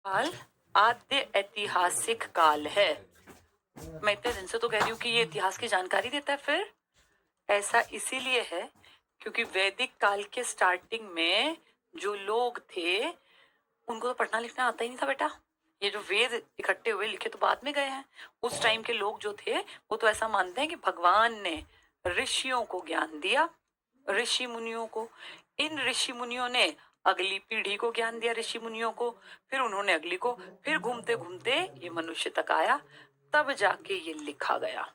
काल आद्य ऐतिहासिक काल है। मैं इतने दिन से तो कह रही हूँ कि ये इतिहास की जानकारी देता है, फिर ऐसा इसीलिए है क्योंकि वैदिक काल के स्टार्टिंग में जो लोग थे उनको तो पढ़ना लिखना आता ही नहीं था बेटा। ये जो वेद इकट्ठे हुए लिखे तो बाद में गए हैं। उस टाइम के लोग जो थे वो तो ऐसा मानते हैं कि भगवान ने ऋषियों को ज्ञान दिया, ऋषि मुनियों को। इन ऋषि मुनियों ने अगली पीढ़ी को ज्ञान दिया, ऋषि मुनियों को, फिर उन्होंने अगली को, फिर घूमते घूमते ये मनुष्य तक आया, तब जाके ये लिखा गया।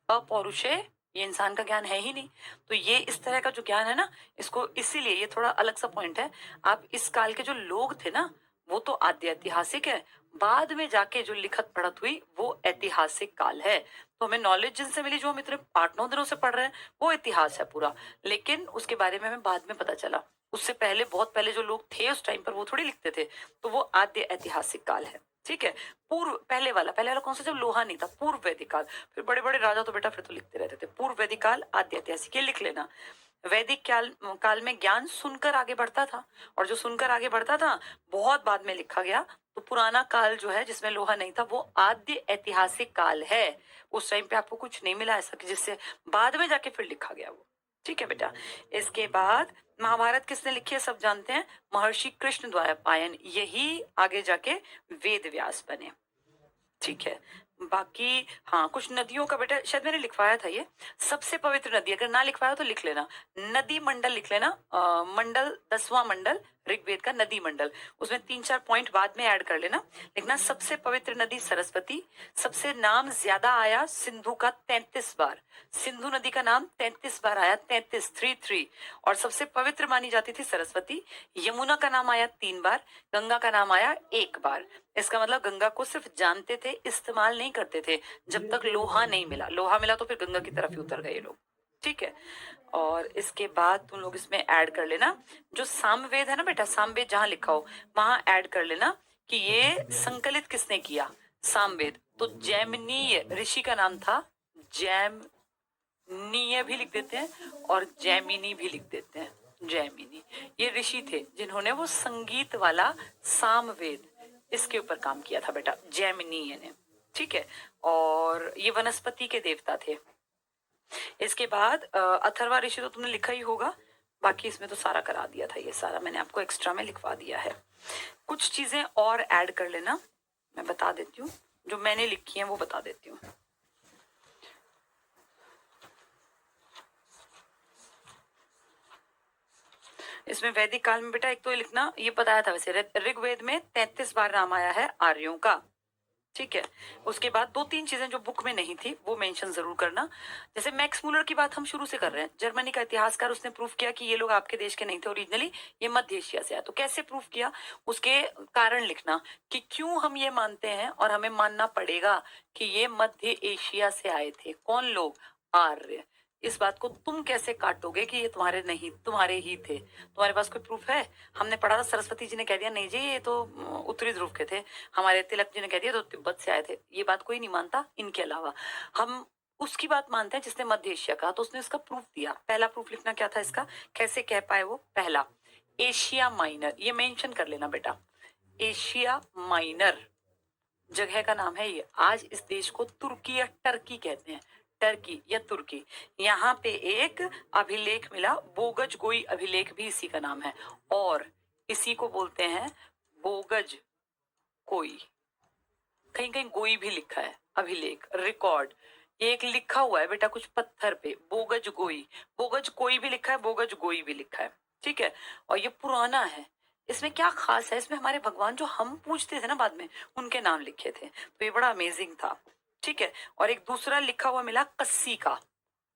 अपौरुषे ये इंसान का ज्ञान है ही नहीं। तो ये इस तरह का जो ज्ञान है ना, इसको इसीलिए ये थोड़ा अलग सा पॉइंट है। आप इस काल के जो लोग थे ना वो तो आद्य ऐतिहासिक है, बाद में जाके जो लिखत पढ़त हुई वो ऐतिहासिक काल है। तो हमें नॉलेज जिनसे मिली, जो हम इतने 8-9 दिनों से पढ़ रहे हैं, वो इतिहास है पूरा। लेकिन उसके बारे में हमें बाद में पता चला, उससे पहले बहुत पहले जो लोग थे उस टाइम पर वो थोड़ी लिखते थे। तो वो आद्य ऐतिहासिक काल है, ठीक है। पूर्व पहले वाला कौन सा, जब लोहा नहीं था, पूर्व वैदिक काल। फिर बड़े बड़े राजा तो बेटा फिर तो लिखते रहते थे। पूर्व वैदिक काल आद्य ऐतिहासिक, ये लिख लेना। वैदिक काल में ज्ञान सुनकर आगे बढ़ता था, और जो सुनकर आगे बढ़ता था बहुत बाद में लिखा गया। तो पुराना काल जो है जिसमें लोहा नहीं था वो आद्य ऐतिहासिक काल है। उस टाइम पे आपको कुछ नहीं मिला ऐसा कि जिससे बाद में जाके फिर लिखा गया वो, ठीक है बेटा। इसके बाद महाभारत किसने लिखी है सब जानते हैं, महर्षि कृष्ण द्वैपायन। यही आगे जाके वेद व्यास बने, ठीक है। बाकी हाँ, कुछ नदियों का बेटा शायद मैंने लिखवाया था, ये सबसे पवित्र नदी, अगर ना लिखवाया तो लिख लेना। नदी मंडल लिख लेना, मंडल 10वां मंडल ऋग्वेद का नदी मंडल, उसमें 3-4 पॉइंट बाद में ऐड कर लेना। लिखना सबसे पवित्र नदी सरस्वती, सबसे नाम ज्यादा आया सिंधु का 33 बार, सिंधु नदी का नाम 33 बार आया, 33 और सबसे पवित्र मानी जाती थी सरस्वती। यमुना का नाम आया 3 बार, गंगा का नाम आया 1 बार। इसका मतलब गंगा को सिर्फ जानते थे, इस्तेमाल नहीं करते थे जब तक लोहा नहीं मिला। लोहा मिला तो फिर गंगा की तरफ ही उतर गए लोग, ठीक है। और इसके बाद तुम लोग इसमें ऐड कर लेना जो सामवेद है ना बेटा, सामवेद जहां लिखा हो वहां ऐड कर लेना कि ये संकलित किसने किया, सामवेद। तो जैमिनीय ऋषि का नाम था, जैमिनीय भी लिख देते हैं और जैमिनी भी लिख देते हैं, जैमिनी। ये ऋषि थे जिन्होंने वो संगीत वाला सामवेद इसके ऊपर काम किया था बेटा, जैमिनीय ने, ठीक है। और ये वनस्पति के देवता थे। इसके बाद अथर्वा ऋषि तो तुमने लिखा ही होगा, बाकी इसमें तो सारा करा दिया था, ये सारा मैंने आपको एक्स्ट्रा में लिखवा दिया है। कुछ चीजें और ऐड कर लेना, मैं बता देती हूँ, जो मैंने लिखी है वो बता देती हूँ। इसमें वैदिक काल में बेटा एक तो ये लिखना, ये बताया था वैसे, ऋग्वेद में 33 बार नाम आया है आर्यों का, ठीक है। उसके बाद 2-3 चीजें जो बुक में नहीं थी वो मेंशन जरूर करना। जैसे मैक्स मूलर की बात हम शुरू से कर रहे हैं, जर्मनी का इतिहासकार, उसने प्रूफ किया कि ये लोग आपके देश के नहीं थे ओरिजिनली, ये मध्य एशिया से आया। तो कैसे प्रूफ किया, उसके कारण लिखना कि क्यों हम ये मानते हैं और हमें मानना पड़ेगा कि ये मध्य एशिया से आए थे। कौन लोग, आर्य। इस बात को तुम कैसे काटोगे कि ये तुम्हारे नहीं, तुम्हारे ही थे। तुम्हारे पास कोई प्रूफ है? हमने पढ़ा था सरस्वती जी ने कह दिया नहीं जी ये तो उत्तरी ध्रुव के थे, हमारे तिलक जी ने कह दिया तो तिब्बत से आए थे। ये बात कोई नहीं मानता इनके अलावा। हम उसकी बात मानते हैं जिसने मध्य एशिया कहा, तो उसने इसका प्रूफ दिया। पहला प्रूफ लिखना क्या था इसका, कैसे कह पाए वो, पहला एशिया माइनर, ये मेंशन कर लेना बेटा, एशिया माइनर जगह का नाम है ये। आज इस देश को तुर्की या टर्की कहते हैं, टर्की या तुर्की। यहाँ पे एक अभिलेख मिला, बोगज गोई अभिलेख भी इसी का नाम है, और इसी को बोलते हैं बोगज कोई। कहीं कहीं गोई भी लिखा है, अभिलेख, रिकॉर्ड। ये एक लिखा हुआ है बेटा कुछ पत्थर पे, बोगज गोई। बोगज कोई भी लिखा है, बोगज गोई भी लिखा है, ठीक है। और ये पुराना है। इसमें क्या खास है, इसमें हमारे भगवान जो हम पूछते थे ना बाद में, उनके नाम लिखे थे। तो ये बड़ा अमेजिंग था, ठीक है। और एक दूसरा लिखा हुआ मिला कस्सी का,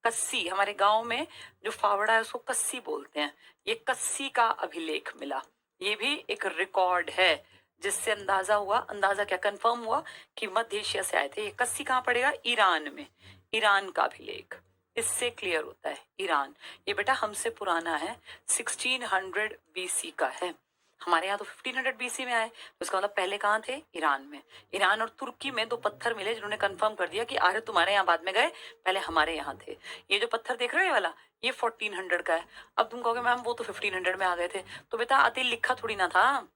कस्सी हमारे गांव में जो फावड़ा है उसको कस्सी बोलते हैं। ये कस्सी का अभिलेख मिला, ये भी एक रिकॉर्ड है, जिससे अंदाजा हुआ, अंदाजा क्या, कंफर्म हुआ कि मध्य एशिया से आए थे। ये कस्सी कहाँ पड़ेगा, ईरान में, ईरान का अभिलेख। इससे क्लियर होता है ईरान, ये बेटा हमसे पुराना है, 1600 बीसी का है। हमारे यहाँ तो 1500 बीसी में आए, तो इसका मतलब पहले कहाँ थे, ईरान में। ईरान और तुर्की में 2 पत्थर मिले जिन्होंने कंफर्म कर दिया कि आर्य तुम्हारे यहाँ बाद में गए, पहले हमारे यहाँ थे। ये जो पत्थर देख रहे हो ये वाला, ये 1400 का है। अब तुम कहोगे मैम वो तो 1500 में आ गए थे, तो बेटा अति लिखा थोड़ी ना था,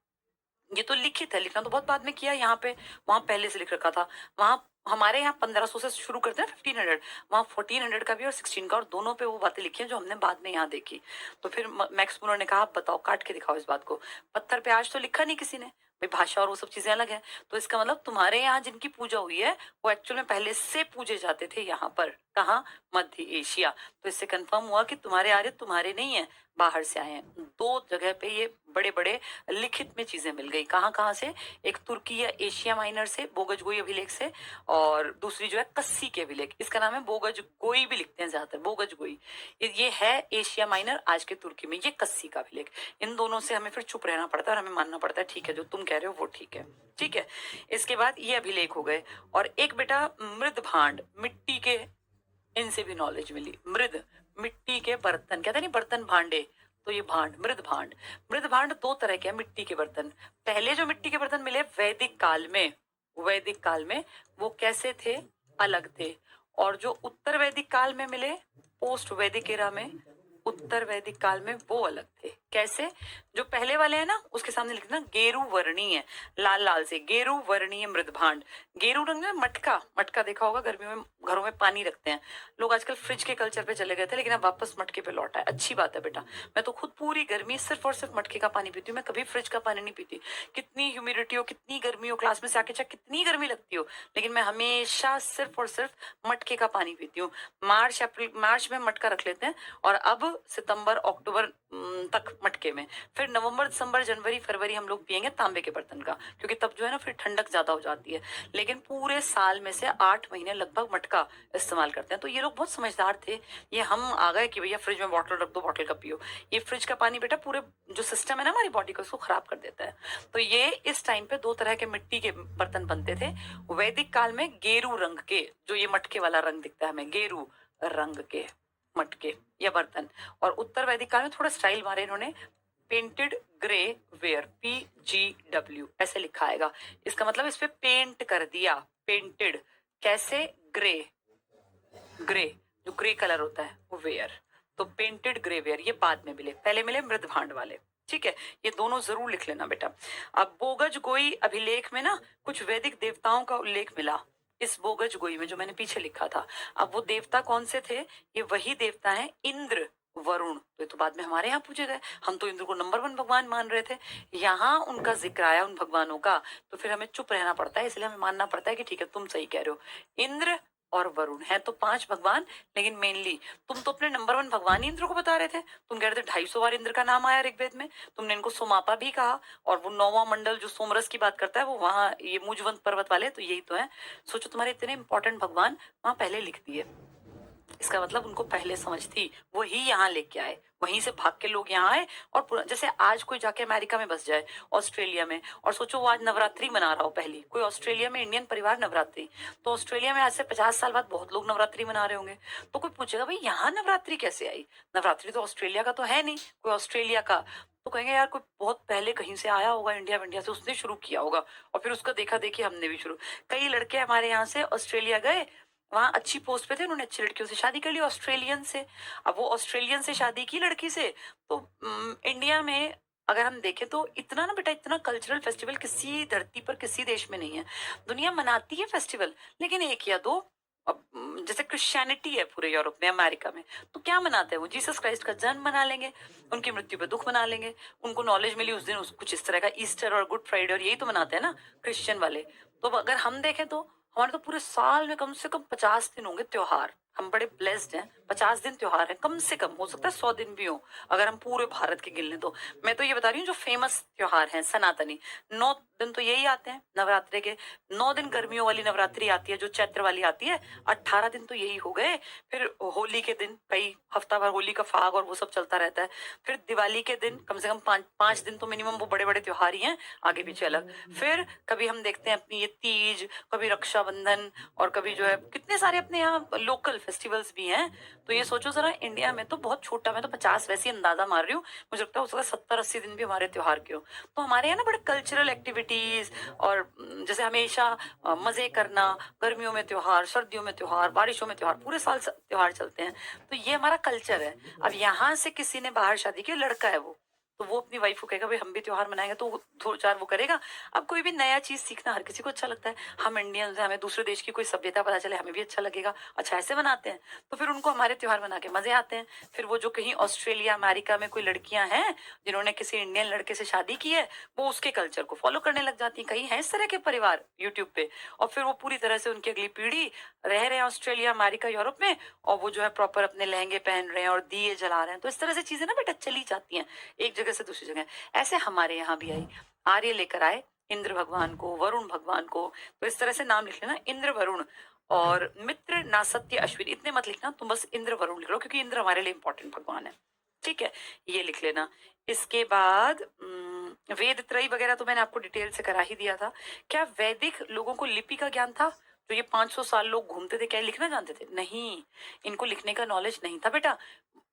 ये तो लिखित है, लिखना तो बहुत बाद में किया यहाँ पे, वहां पहले से लिख रखा था। वहां हमारे यहाँ 1500 से शुरू करते हैं 1500, वहां 1400 का भी और 16 का, और दोनों पे वो बातें लिखी हैं जो हमने बाद में यहाँ देखी। तो फिर मैक्स मुलर ने कहा आप बताओ, काट के दिखाओ इस बात को। पत्थर पे आज तो लिखा नहीं किसी ने भाई, भाषा और वो सब चीजें अलग है। तो इसका मतलब तुम्हारे यहाँ जिनकी पूजा हुई है वो एक्चुअल में पहले से पूजे जाते थे यहाँ पर, कहाँ, मध्य एशिया। तो इससे कंफर्म हुआ कि तुम्हारे आर्य तुम्हारे नहीं है, बाहर से आए हैं। दो जगह पे ये बड़े बड़े लिखित में चीजें मिल गई, कहाँ कहाँ से, एक तुर्की या एशिया माइनर से बोगजगोई अभिलेख से, और दूसरी जो है कस्सी के अभिलेख, इसका नाम है बोगजगोई भी लिखते हैं ज्यादातर, बोगजगोई। ये है एशिया माइनर आज के तुर्की में, ये कस्सी का अभिलेख। इन दोनों से हमें फिर चुप रहना पड़ता है और हमें मानना पड़ता है ठीक है जो तुम कह रहे हो वो ठीक है। ठीक है, इसके बाद ये अभिलेख हो गए। और एक बेटा मृद भांड, मिट्टी के, इनसे भी नॉलेज मिली। मृद, मिट्टी के बर्तन, कहते नहीं बर्तन भांडे, तो ये भांड, मृद भांड। मृद भांड दो तरह के हैं मिट्टी के बर्तन। पहले जो मिट्टी के बर्तन मिले वैदिक काल में, वैदिक काल में वो कैसे थे, अलग थे। और जो उत्तर वैदिक काल में मिले, पोस्ट वैदिक एरा में, उत्तर वैदिक काल में, वो अलग थे। कैसे, जो पहले वाले हैं ना उसके सामने लिखना गेरू वर्णीय, लाल लाल से, गेरू वर्णीय मृद भांड। गेरू रंग में मटका, मटका देखा होगा गर्मियों में घरों में पानी रखते हैं लोग, आजकल फ्रिज के कल्चर पे चले गए थे लेकिन अब वापस मटके पे लौटा है, अच्छी बात है बेटा। मैं तो खुद पूरी गर्मी सिर्फ और सिर्फ मटके का पानी पीती हूँ, मैं कभी फ्रिज का पानी नहीं पीती। कितनी ह्यूमिडिटी हो, कितनी गर्मी हो, क्लास में से आके चाहे कितनी गर्मी लगती हो, लेकिन मैं हमेशा सिर्फ और सिर्फ मटके का पानी पीती हूँ। मार्च अप्रैल, मार्च में मटका रख लेते हैं और अब सितंबर अक्टूबर तक मटके में, फिर नवंबर दिसंबर जनवरी फरवरी हम लोग पियेंगे तांबे के बर्तन का, क्योंकि तब जो है ना फिर ठंडक ज्यादा हो जाती है। लेकिन पूरे साल में से 8 महीने लगभग मटका इस्तेमाल करते हैं। तो ये लोग बहुत समझदार थे। ये हम आ गए कि भैया फ्रिज में बॉटल रख दो, बॉटल का पियो। ये फ्रिज का पानी बेटा पूरे जो सिस्टम है ना हमारी बॉडी का, उसको खराब कर देता है। तो ये इस टाइम पे दो तरह के मिट्टी के बर्तन बनते थे। वैदिक काल में गेरू रंग के, जो ये मटके वाला रंग दिखता है हमें, गेरू रंग के मटके या बर्तन। और उत्तर वैदिक काल में थोड़ा स्टाइल मारे इन्होंने, पेंटेड ग्रे वेयर, PGW ऐसे लिखा आएगा। इसका मतलब इस पे पेंट कर दिया, पेंटेड, कैसे, ग्रे, ग्रे जो ग्रे कलर होता है वो वेयर। तो पेंटेड ग्रे वेयर ये बाद में मिले, पहले मिले मृद भांड वाले। ठीक है, ये दोनों जरूर लिख लेना बेटा। अब बोगज गोई अभिलेख में ना कुछ वैदिक देवताओं का उल्लेख मिला, इस बोगज गोई में जो मैंने पीछे लिखा था। अब वो देवता कौन से थे, ये वही देवता है इंद्र, वरुण। तो ये तो बाद में हमारे यहाँ पूछे गए, हम तो इंद्र को नंबर 1 भगवान मान रहे थे, यहाँ उनका जिक्र आया उन भगवानों का, तो फिर हमें चुप रहना पड़ता है, इसलिए हमें मानना पड़ता है कि ठीक है तुम सही कह रहे हो। इंद्र और वरुण है तो 5 भगवान, लेकिन मेनली तुम तो अपने नंबर 1 भगवान ही इंद्र को बता रहे थे। तुम कह रहे थे 250 बार इंद्र का नाम आया ऋग्वेद में, तुमने इनको सोमापा भी कहा, और वो 9वां मंडल जो सोमरस की बात करता है वो वहां, ये मुजवंत पर्वत वाले, तो यही तो है। सोचो तुम्हारे इतने इंपॉर्टेंट भगवान वहां पहले लिख दिए, इसका मतलब उनको पहले समझ थी, वही यहाँ लेके आए, वहीं से भाग के लोग यहाँ आए। और जैसे आज कोई जाके अमेरिका में बस जाए, ऑस्ट्रेलिया में, और सोचो वो आज नवरात्रि मना रहा हो, पहली कोई ऑस्ट्रेलिया में इंडियन परिवार नवरात्रि, तो ऑस्ट्रेलिया में आज से 50 साल बाद बहुत लोग नवरात्रि मना रहे होंगे। तो कोई पूछेगा भाई यहाँ नवरात्रि कैसे आई, नवरात्रि तो ऑस्ट्रेलिया का तो है नहीं, कोई ऑस्ट्रेलिया का, तो कहेंगे यार कोई बहुत पहले कहीं से आया होगा, इंडिया इंडिया से उसने शुरू किया होगा, और फिर उसका देखा देखी हमने भी शुरू। कई लड़के हमारे यहाँ से ऑस्ट्रेलिया गए, वहां अच्छी पोस्ट पे थे, उन्होंने अच्छी लड़कियों से शादी कर ली, ऑस्ट्रेलियन से। अब वो ऑस्ट्रेलियन से शादी की लड़की से, तो इंडिया में अगर हम देखें तो इतना ना बेटा, इतना कल्चरल फेस्टिवल किसी धरती पर किसी देश में नहीं है। दुनिया मनाती है फेस्टिवल, लेकिन एक या दो। अब जैसे क्रिश्चियनिटी है पूरे यूरोप में, अमेरिका में, तो क्या मनाते हैं वो, जीसस क्राइस्ट का जन्म मना लेंगे, उनकी मृत्यु पे दुख मना लेंगे, उनको नॉलेज मिली उस दिन कुछ इस तरह का, ईस्टर और गुड फ्राइडे, और यही तो मनाते हैं ना क्रिश्चियन वाले। तो अगर हम देखें तो हमारे तो पूरे साल में कम से कम 50 दिन होंगे त्योहार, हम बड़े ब्लेस्ड हैं, 50 दिन त्योहार है कम से कम, हो सकता है 100 दिन भी हो अगर हम पूरे भारत के गिन लें तो। मैं तो ये बता रही हूँ जो फेमस त्योहार हैं सनातनी, 9 दिन तो यही आते हैं नवरात्रि के। 9 दिन गर्मियों वाली नवरात्रि आती है जो चैत्र वाली आती है, 18 दिन तो यही हो गए। फिर होली के दिन कई हफ्ता भर होली का फाग और वो सब चलता रहता है। फिर दिवाली के दिन कम से कम 5 दिन तो मिनिमम वो बड़े बड़े त्योहार ही हैं, आगे पीछे अलग। फिर कभी हम देखते हैं अपनी ये तीज, कभी रक्षाबंधन, और कभी जो है कितने सारे अपने यहाँ लोकल फेस्टिवल्स भी हैं। तो ये सोचो जरा, इंडिया में तो बहुत छोटा, मैं तो 50 वैसे ही अंदाजा मार रही हूँ, मुझे लगता है हो सकता है 70-80 दिन भी हमारे त्योहार के हो। तो हमारे यहाँ ना बड़े कल्चरल एक्टिविटीज, और जैसे हमेशा मजे करना, गर्मियों में त्योहार, सर्दियों में त्योहार, बारिशों में त्योहार, पूरे साल त्योहार चलते हैं। तो ये हमारा कल्चर है। अब यहाँ से किसी ने बाहर शादी की, लड़का है वो, तो वो अपनी वाइफ को कहेगा भाई हम भी त्योहार मनाएंगे, तो दो चार वो करेगा। अब कोई भी नया चीज सीखना हर किसी को अच्छा लगता है। हम इंडियंस हैं, हमें दूसरे देश की कोई सभ्यता पता चले हमें भी अच्छा लगेगा, अच्छा ऐसे बनाते हैं, तो फिर उनको हमारे त्योहार मना के मजे आते हैं। फिर वो जो कहीं ऑस्ट्रेलिया अमेरिका में कोई लड़कियां हैं जिन्होंने किसी इंडियन लड़के से शादी की है, वो उसके कल्चर को फॉलो करने लग जाती हैं। कहीं है इस तरह के परिवार यूट्यूब पे, और फिर वो पूरी तरह से उनकी अगली पीढ़ी रह रहे हैं ऑस्ट्रेलिया अमेरिका यूरोप में, और वो जो है प्रॉपर अपने लहंगे पहन रहे हैं और दिए जला रहे हैं। तो इस तरह से चीजें ना बेटा चली जाती हैं एक जगह से दूसरी जगह। ऐसे हमारे यहाँ भी आई, आर्य लेकर आए इंद्र भगवान को, वरुण भगवान को। तो इस तरह से नाम लिख लेना, इंद्र वरुण और मित्र नासत्य अश्विन, इतने मत लिखना तुम, बस इंद्र वरुण लिख लो, क्योंकि इंद्र हमारे लिए इंपॉर्टेंट भगवान है। ठीक है, ये लिख लेना। इसके बाद वेद त्रयी वगैरह तो मैंने आपको डिटेल से करा ही दिया था। क्या वैदिक लोगों को लिपि का ज्ञान था? जो ये 500 साल लोग घूमते थे, क्या ये लिखना जानते थे? नहीं, इनको लिखने का नॉलेज नहीं था बेटा।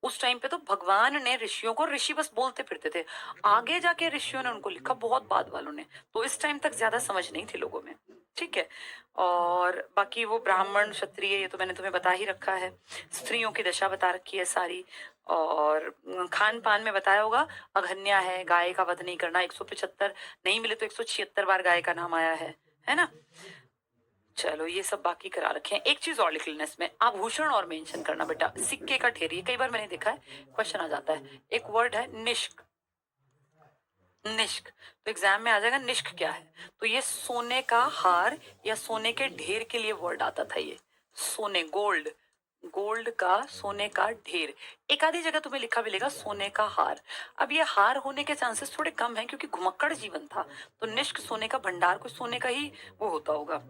उस टाइम पे तो भगवान ने ऋषियों को, ऋषि बस बोलते फिरते थे, आगे जाके ऋषियों ने उनको लिखा, बहुत बाद वालों ने। तो इस टाइम तक ज्यादा समझ नहीं थी लोगों में। ठीक है, और बाकी वो ब्राह्मण क्षत्रिय ये तो मैंने तुम्हें बता ही रखा है। स्त्रियों की दशा बता रखी है सारी। और खान पान में बताया होगा, अघन्या है, गाय का वध नहीं करना, 175 नहीं मिले तो 176 बार गाय का नाम आया है ना। चलो ये सब बाकी करा रखे हैं। एक चीज और लिख लेना इसमें, आभूषण और मेंशन करना बेटा। सिक्के का ढेर, ये कई बार मैंने देखा है क्वेश्चन आ जाता है। एक वर्ड है निष्क, निष्क, तो एग्जाम में आ जाएगा निष्क क्या है। तो ये सोने का हार या सोने के ढेर के लिए वर्ड आता था। ये सोने, गोल्ड, गोल्ड का, सोने का ढेर। एक आधी जगह तुम्हें लिखा मिलेगा सोने का हार। अब ये हार होने के चांसेस थोड़े कम हैं क्योंकि घुमक्कड़ जीवन था। तो निष्क सोने का भंडार, कुछ सोने का ही वो होता होगा।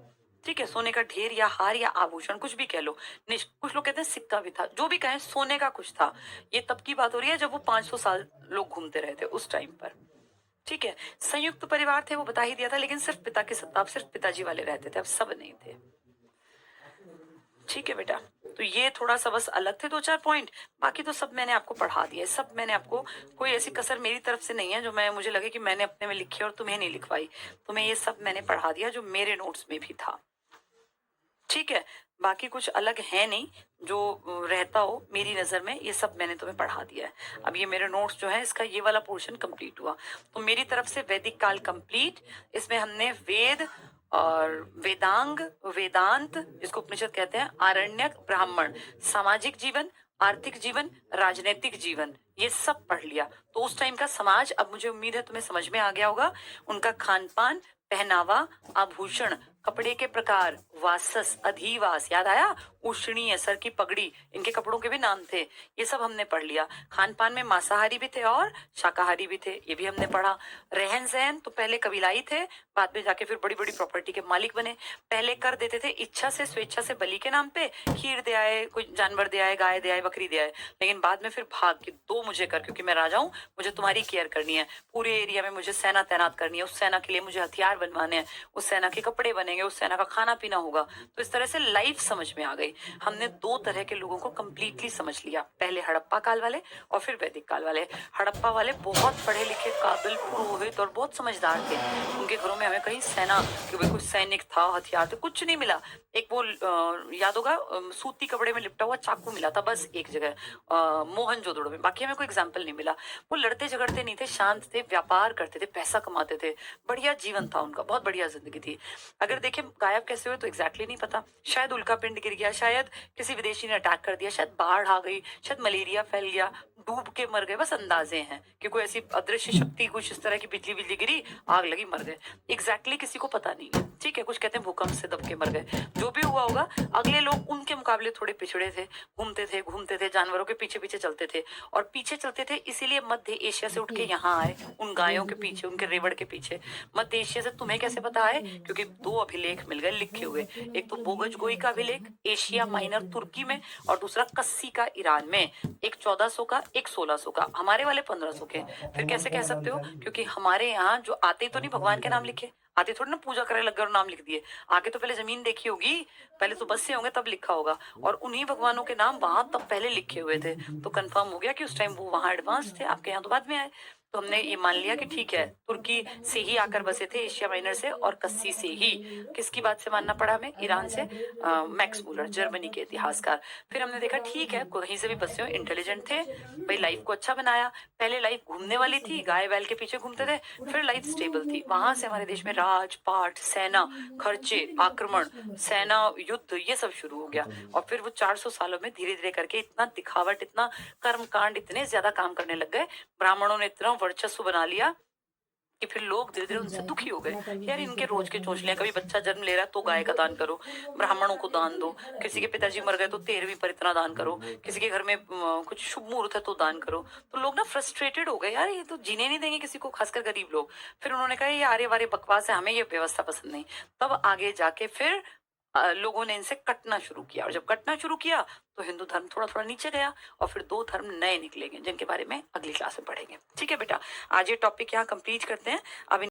ठीक है, सोने का ढेर या हार या आभूषण कुछ भी कह लो। निष्क, कुछ लोग कहते हैं सिक्का भी था, जो भी कहें सोने का कुछ था। ये तब की बात हो रही है जब वो 500 साल लोग घूमते रहे थे उस टाइम पर। ठीक है, संयुक्त परिवार थे वो बता ही दिया था, लेकिन सिर्फ पिता की सत्ता, अब सिर्फ पिताजी वाले रहते थे, अब सब नहीं थे। ठीक है बेटा, तो ये थोड़ा सा बस अलग थे दो चार पॉइंट। बाकी तो सब मैंने आपको पढ़ा दिया है, सब मैंने आपको, कोई ऐसी कसर मेरी तरफ से नहीं है जो मैं मुझे लगे कि मैंने अपने में लिखी और तुम्हें नहीं लिखवाई। तुम्हें ये सब मैंने पढ़ा दिया जो मेरे नोट्स में भी था। ठीक है, बाकी कुछ अलग है नहीं जो रहता हो मेरी नजर में, ये सब मैंने तुम्हें पढ़ा दिया है। अब ये मेरे नोट्स जो है, इसका ये वाला पोर्शन कंप्लीट हुआ। तो मेरी तरफ से वैदिक काल कंप्लीट। इसमें हमने वेद और वेदांग, वेदांत जिसको उपनिषद कहते हैं, आरण्यक, ब्राह्मण, सामाजिक जीवन, आर्थिक जीवन, राजनीतिक जीवन, ये सब पढ़ लिया। तो उस टाइम का समाज, अब मुझे उम्मीद है तुम्हें समझ में आ गया होगा। उनका खान पान, पहनावा, आभूषण, कपड़े के प्रकार, वासस, अधिवास, याद आया, उष्णीय, सर की पगड़ी, इनके कपड़ों के भी नाम थे। ये सब हमने पढ़ लिया। खान पान में मांसाहारी भी थे और शाकाहारी भी थे, ये भी हमने पढ़ा। रहन सहन तो पहले कबीलाई थे, बाद में जाके फिर बड़ी बड़ी प्रॉपर्टी के मालिक बने। पहले कर देते थे इच्छा से, स्वेच्छा से, बलि के नाम पे, खीर दे आए, कोई जानवर दे आए, गाय दे आए, बकरी दे आए। लेकिन बाद में फिर भाग के दो मुझे कर, क्योंकि मैं राजा हूँ, मुझे तुम्हारी केयर करनी है, पूरे एरिया में मुझे सेना तैनात करनी है, उस सेना के लिए मुझे हथियार बनवाने हैं, उस सेना के कपड़े बनेंगे, उस सेना का खाना पीना होगा। तो इस तरह से लाइफ समझ में आ गई। हमने दो तरह के लोगों को कंप्लीटली समझ लिया, पहले हड़प्पा काल वाले और फिर वैदिक काल वाले। हड़प्पा वाले बहुत पढ़े लिखे, काबिल, पुरोहित और बहुत समझदार थे। उनके घरों में हमें कहीं सेना कि भाई कोई सैनिक था, हथियार थे, कुछ नहीं मिला। एक वो याद होगा सूती कपड़े में लिपटा हुआ चाकू मिला था बस एक जगह, मोहनजोदड़ो में, बाकी हमें कोई एग्जाम्पल नहीं मिला। वो लड़ते झगड़ते नहीं थे, शांत थे, व्यापार करते थे, पैसा कमाते थे, बढ़िया जीवन था उनका, बहुत बढ़िया जिंदगी थी। अगर देखें गायब कैसे हुए तो एग्जैक्टली नहीं पता। शायद उल्का पिंड गिर गया, शायद किसी विदेशी ने अटैक कर दिया, शायद बाढ़ आ गई, शायद मलेरिया फैल गया, डूब के मर गए, बस अंदाजे हैं कि कोई ऐसी अदृश्य शक्ति, कुछ इस तरह की बिजली बिजली गिरी, आग लगी, मर गए। एग्जैक्टली किसी को पता नहीं है। ठीक है, कुछ कहते हैं भूकंप से दब के मर गए। जो भी हुआ होगा, अगले लोग उनके मुकाबले थोड़े पिछड़े थे, घूमते थे, जानवरों के पीछे पीछे चलते थे, और पीछे चलते थे इसीलिए मध्य एशिया से उठ के यहाँ आए, उन गायों के पीछे, उनके रेवड़ के पीछे। मध्य एशिया से तुम्हें कैसे पता है? क्योंकि दो अभिलेख मिल गए लिखे हुए, एक तो बोगजगोई का अभिलेख एशिया माइनर तुर्की में, और दूसरा कस्सी का ईरान में। एक 1400 का, एक 1600 का, हमारे वाले 1500 के। फिर कैसे कह सकते हो? क्योंकि हमारे यहाँ जो आते तो नहीं भगवान के नाम लिखे, आते थोड़ी ना पूजा करने लग गए और नाम लिख दिए। आगे तो पहले जमीन देखी होगी, पहले तो बस से होंगे तब लिखा होगा, और उन्हीं भगवानों के नाम वहां तब पहले लिखे हुए थे। तो कंफर्म हो गया कि उस टाइम वो वहां एडवांस थे, आपके यहाँ तो बाद में आए। तो हमने ये मान लिया कि ठीक है, तुर्की से ही आकर बसे थे, एशिया माइनर से, और कस्सी से ही। किसकी बात से मानना पड़ा हमें? ईरान से। मैक्स मूलर, जर्मनी के इतिहासकार। फिर हमने देखा ठीक है, कहीं से भी बसे हो, इंटेलिजेंट थे भाई, लाइफ को अच्छा बनाया। पहले लाइफ घूमने वाली थी, गाय बैल के पीछे घूमते थे, फिर लाइफ स्टेबल थी। वहां से हमारे देश में राज पाट, सेना, खर्चे, आक्रमण, सेना, युद्ध, ये सब शुरू हो गया। और फिर वो 400 सालों में धीरे धीरे करके इतना दिखावट, इतना कर्मकांड, इतने ज्यादा काम करने लग गए, ब्राह्मणों ने इतना वर्चस्व बना लिया कि फिर लोग धीरे धीरे उनसे दुखी हो गए। यार इनके रोज के चोंचले, कभी बच्चा जन्म ले रहा है तो गाय का दान करो, ब्राह्मणों को दान दो, किसी के पिताजी मर गए तो 13वीं पर इतना दान करो, किसी के घर में कुछ शुभ मुहूर्त है तो दान करो। तो लोग ना फ्रस्ट्रेटेड हो गए, यार ये तो जीने नहीं देंगे किसी को, खासकर गरीब लोग। फिर उन्होंने कहा ये आर्य वारे बकवास है, हमें ये व्यवस्था पसंद नहीं। तब आगे जाके फिर लोगों ने इनसे कटना शुरू किया, और जब कटना शुरू किया तो हिंदू धर्म थोड़ा थोड़ा नीचे गया, और फिर 2 धर्म नए निकलेंगे जिनके बारे में अगली क्लास में पढ़ेंगे। ठीक है बेटा, आज ये टॉपिक यहाँ कंप्लीट करते हैं। अब